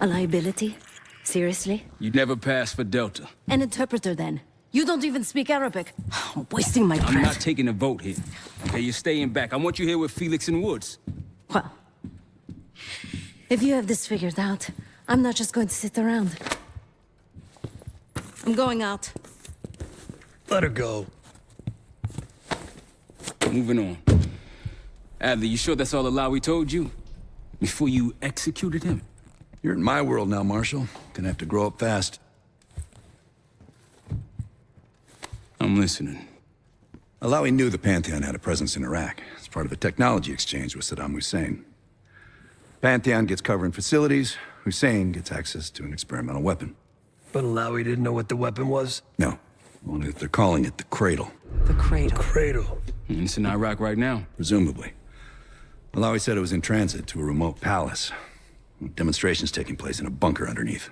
A liability? Seriously? You'd never pass for Delta. An interpreter, then. You don't even speak Arabic. I'm wasting my breath. I'm not taking a vote here. Okay, you're staying back. I want you here with Felix and Woods. Well, if you have this figured out, I'm not just going to sit around. I'm going out. Let her go. Moving on. Adler, you sure that's all the lie we told you? Before you executed him? You're in my world now, Marshal. Gonna have to grow up fast. I'm listening. Alawi knew the Pantheon had a presence in Iraq. It's part of a technology exchange with Saddam Hussein. Pantheon gets cover in facilities. Hussein gets access to an experimental weapon. But Alawi didn't know what the weapon was? No, only that they're calling it the Cradle. The cradle. Cradle. And it's in Iraq right now. Presumably. Alawi said it was in transit to a remote palace. Demonstrations taking place in a bunker underneath.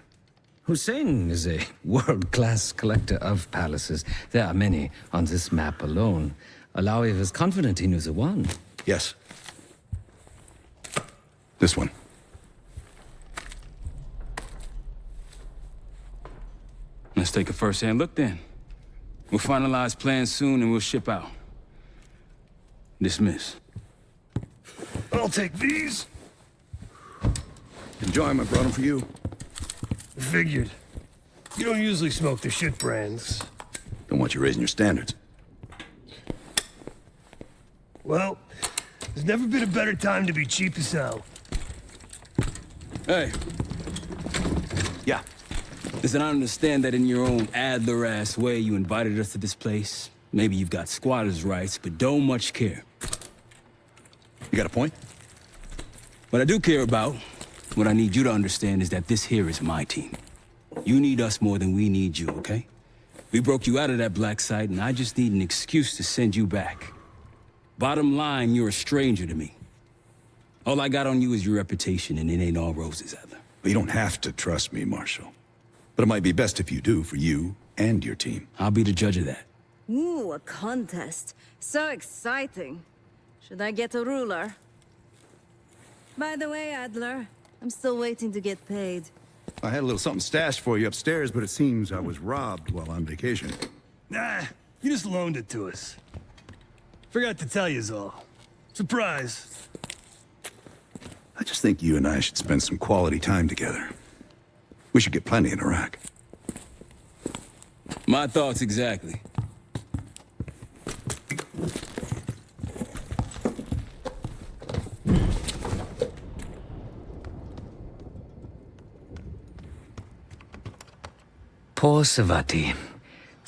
Hussein is a world-class collector of palaces. There are many on this map alone. Alawi was confident he knew the one. Yes. This one. Let's take a first-hand look then. We'll finalize plans soon and we'll ship out. Dismiss. I'll take these. Enjoy them, I brought them for you. Figured. You don't usually smoke the shit brands. Don't want you raising your standards. Well, there's never been a better time to be cheap as hell. Hey. Yeah. Listen, I understand that in your own Adler-ass way you invited us to this place. Maybe you've got squatters' rights, but don't much care. You got a point? What I do care about, what I need you to understand is that this here is my team. You need us more than we need you, okay? We broke you out of that black site, and I just need an excuse to send you back. Bottom line, you're a stranger to me. All I got on you is your reputation, and it ain't all roses, Adler. But you don't have to trust me, Marshal. But it might be best if you do, for you and your team. I'll be the judge of that. Ooh, a contest. So exciting. Should I get a ruler? By the way, Adler, I'm still waiting to get paid. I had a little something stashed for you upstairs, but it seems I was robbed while on vacation. Nah, you just loaned it to us. Forgot to tell yous all. Surprise. I just think you and I should spend some quality time together. We should get plenty in Iraq. My thoughts exactly. Poor Savati.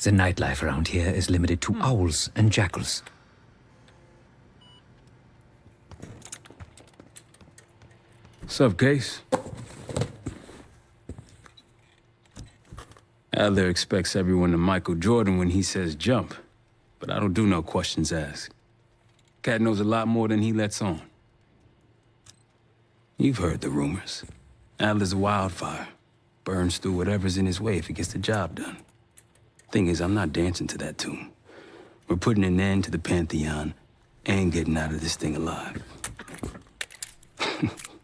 The nightlife around here is limited to owls and jackals. Sup, Case? Adler expects everyone to Michael Jordan when he says jump, but I don't do no questions asked. Cat knows a lot more than he lets on. You've heard the rumors. Adler's a wildfire. Burns through whatever's in his way if he gets the job done. Thing is, I'm not dancing to that tune. We're putting an end to the Pantheon and getting out of this thing alive.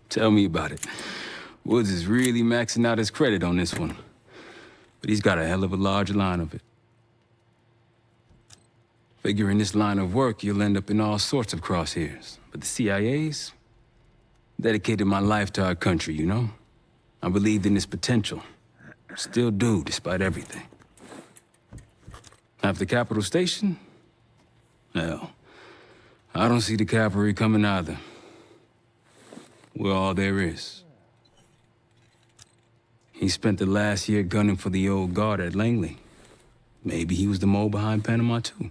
Tell me about it. Woods is really maxing out his credit on this one. But he's got a hell of a large line of it. Figure in this line of work, you'll end up in all sorts of crosshairs. But the CIA's dedicated my life to our country, you know? I believed in its potential. Still do, despite everything. After Capital Station? Hell, I don't see the cavalry coming either. We're all there is. He spent the last year gunning for the old guard at Langley. Maybe he was the mole behind Panama, too.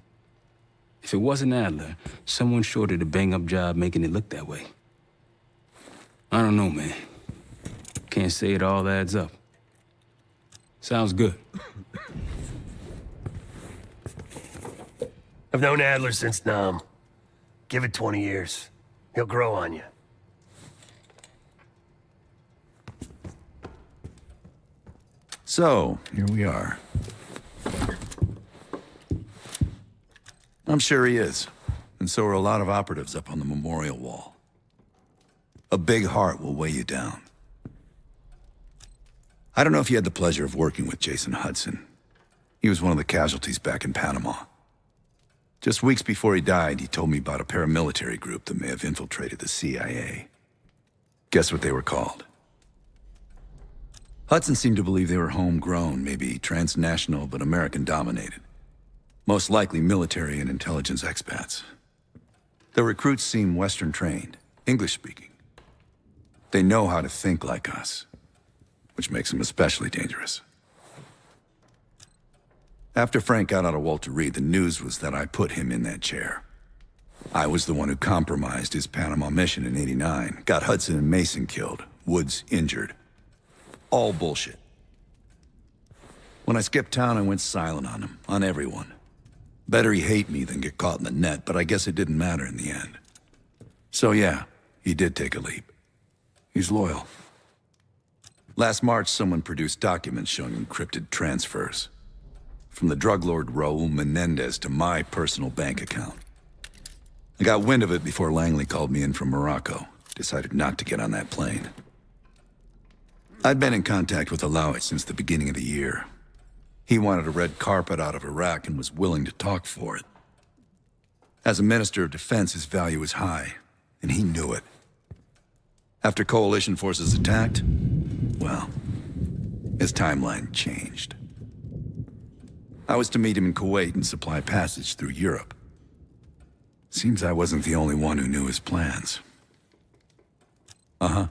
If it wasn't Adler, someone sure did a bang-up job making it look that way. I don't know, man. Can't say it all adds up. Sounds good. I've known Adler since Nam. Give it 20 years. He'll grow on you. So, here we are. I'm sure he is. And so are a lot of operatives up on the memorial wall. A big heart will weigh you down. I don't know if you had the pleasure of working with Jason Hudson. He was one of the casualties back in Panama. Just weeks before he died, he told me about a paramilitary group that may have infiltrated the CIA. Guess what they were called? Hudson seemed to believe they were homegrown, maybe transnational, but American-dominated. Most likely military and intelligence expats. The recruits seem Western-trained, English-speaking. They know how to think like us, which makes them especially dangerous. After Frank got out of Walter Reed, the news was that I put him in that chair. I was the one who compromised his Panama mission in '89, got Hudson and Mason killed, Woods injured. All bullshit. When I skipped town, I went silent on him, on everyone. Better he hate me than get caught in the net, but I guess it didn't matter in the end. So yeah, he did take a leap. He's loyal. Last March, someone produced documents showing encrypted transfers. From the drug lord Raul Menendez to my personal bank account. I got wind of it before Langley called me in from Morocco. Decided not to get on that plane. I'd been in contact with Alawi since the beginning of the year. He wanted a red carpet out of Iraq and was willing to talk for it. As a Minister of Defense, his value was high, and he knew it. After coalition forces attacked, well, his timeline changed. I was to meet him in Kuwait and supply passage through Europe. Seems I wasn't the only one who knew his plans. Uh-huh.